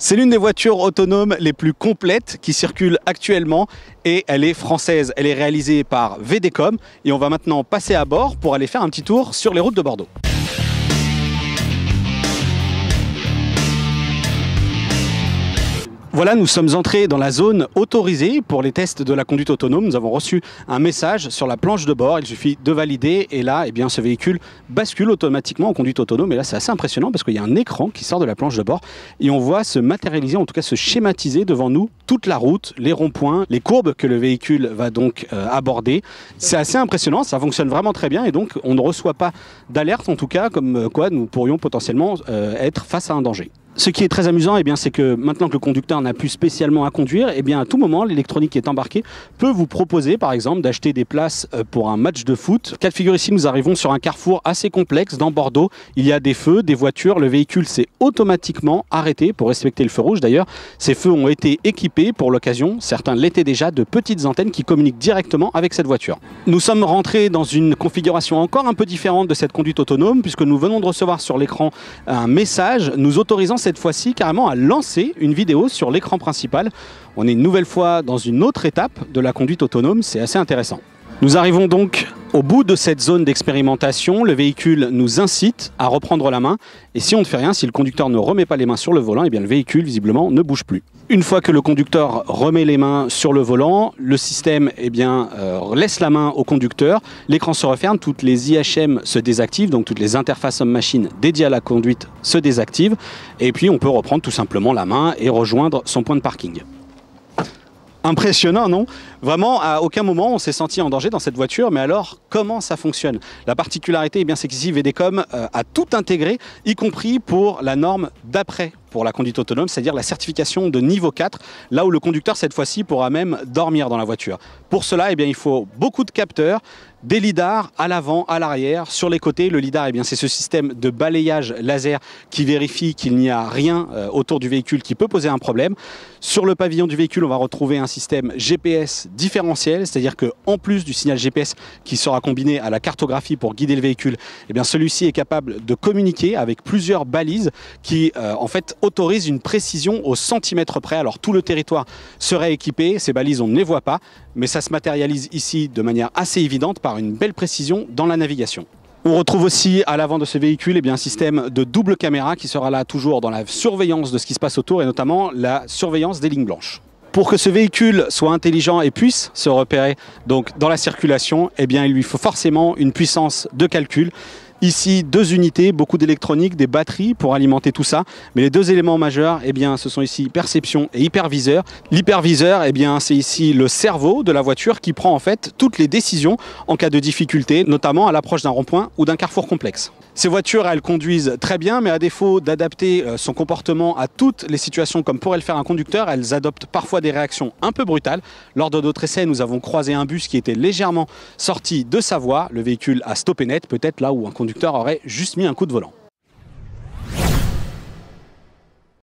C'est l'une des voitures autonomes les plus complètes qui circulent actuellement et elle est française. Elle est réalisée par VDCOM et on va maintenant passer à bord pour aller faire un petit tour sur les routes de Bordeaux. Voilà, nous sommes entrés dans la zone autorisée pour les tests de la conduite autonome. Nous avons reçu un message sur la planche de bord. Il suffit de valider et là, eh bien, ce véhicule bascule automatiquement en conduite autonome. Et là, c'est assez impressionnant parce qu'il y a un écran qui sort de la planche de bord et on voit se matérialiser, en tout cas se schématiser devant nous toute la route, les ronds-points, les courbes que le véhicule va donc aborder. C'est assez impressionnant, ça fonctionne vraiment très bien et donc on ne reçoit pas d'alerte, en tout cas, comme quoi nous pourrions potentiellement être face à un danger. Ce qui est très amusant, eh bien, c'est que maintenant que le conducteur n'a plus spécialement à conduire, eh bien, à tout moment, l'électronique qui est embarquée peut vous proposer, par exemple, d'acheter des places pour un match de foot. Cas de figure ici, nous arrivons sur un carrefour assez complexe dans Bordeaux. Il y a des feux, des voitures. Le véhicule s'est automatiquement arrêté pour respecter le feu rouge. D'ailleurs, ces feux ont été équipés pour l'occasion, certains l'étaient déjà, de petites antennes qui communiquent directement avec cette voiture. Nous sommes rentrés dans une configuration encore un peu différente de cette conduite autonome, puisque nous venons de recevoir sur l'écran un message nous autorisant cette fois-ci carrément à lancer une vidéo sur l'écran principal. On est une nouvelle fois dans une autre étape de la conduite autonome, c'est assez intéressant. Nous arrivons donc au bout de cette zone d'expérimentation. Le véhicule nous incite à reprendre la main et si on ne fait rien, si le conducteur ne remet pas les mains sur le volant, eh bien le véhicule visiblement ne bouge plus. Une fois que le conducteur remet les mains sur le volant, le système laisse la main au conducteur, l'écran se referme, toutes les IHM se désactivent, donc toutes les interfaces homme-machine dédiées à la conduite se désactivent et puis on peut reprendre tout simplement la main et rejoindre son point de parking. Impressionnant, non? Vraiment, à aucun moment on s'est senti en danger dans cette voiture, mais alors comment ça fonctionne? La particularité, eh bien, c'est qu'ici VDCOM a tout intégré, y compris pour la norme d'après pour la conduite autonome, c'est-à-dire la certification de niveau 4, là où le conducteur cette fois-ci pourra même dormir dans la voiture. Pour cela, eh bien, il faut beaucoup de capteurs, des lidars à l'avant, à l'arrière, sur les côtés. Le lidar, eh bien, c'est ce système de balayage laser qui vérifie qu'il n'y a rien autour du véhicule qui peut poser un problème. Sur le pavillon du véhicule, on va retrouver un système GPS différentiel, c'est-à-dire qu'en plus du signal GPS qui sera combiné à la cartographie pour guider le véhicule, eh bien, celui-ci est capable de communiquer avec plusieurs balises qui en fait autorisent une précision au centimètre près. Alors tout le territoire serait équipé, ces balises on ne les voit pas, mais ça se matérialise ici de manière assez évidente par une belle précision dans la navigation. On retrouve aussi à l'avant de ce véhicule un système de double caméra qui sera là toujours dans la surveillance de ce qui se passe autour et notamment la surveillance des lignes blanches. Pour que ce véhicule soit intelligent et puisse se repérer donc dans la circulation, eh bien, il lui faut forcément une puissance de calcul. Ici, 2 unités, beaucoup d'électronique, des batteries pour alimenter tout ça. Mais les 2 éléments majeurs, eh bien, ce sont ici perception et hyperviseur. L'hyperviseur, eh bien, c'est ici le cerveau de la voiture qui prend en fait toutes les décisions en cas de difficulté, notamment à l'approche d'un rond-point ou d'un carrefour complexe. Ces voitures, elles conduisent très bien, mais à défaut d'adapter son comportement à toutes les situations comme pourrait le faire un conducteur, elles adoptent parfois des réactions un peu brutales. Lors de notre essai, nous avons croisé un bus qui était légèrement sorti de sa voie. Le véhicule a stoppé net, peut-être là où un conducteur aurait juste mis un coup de volant.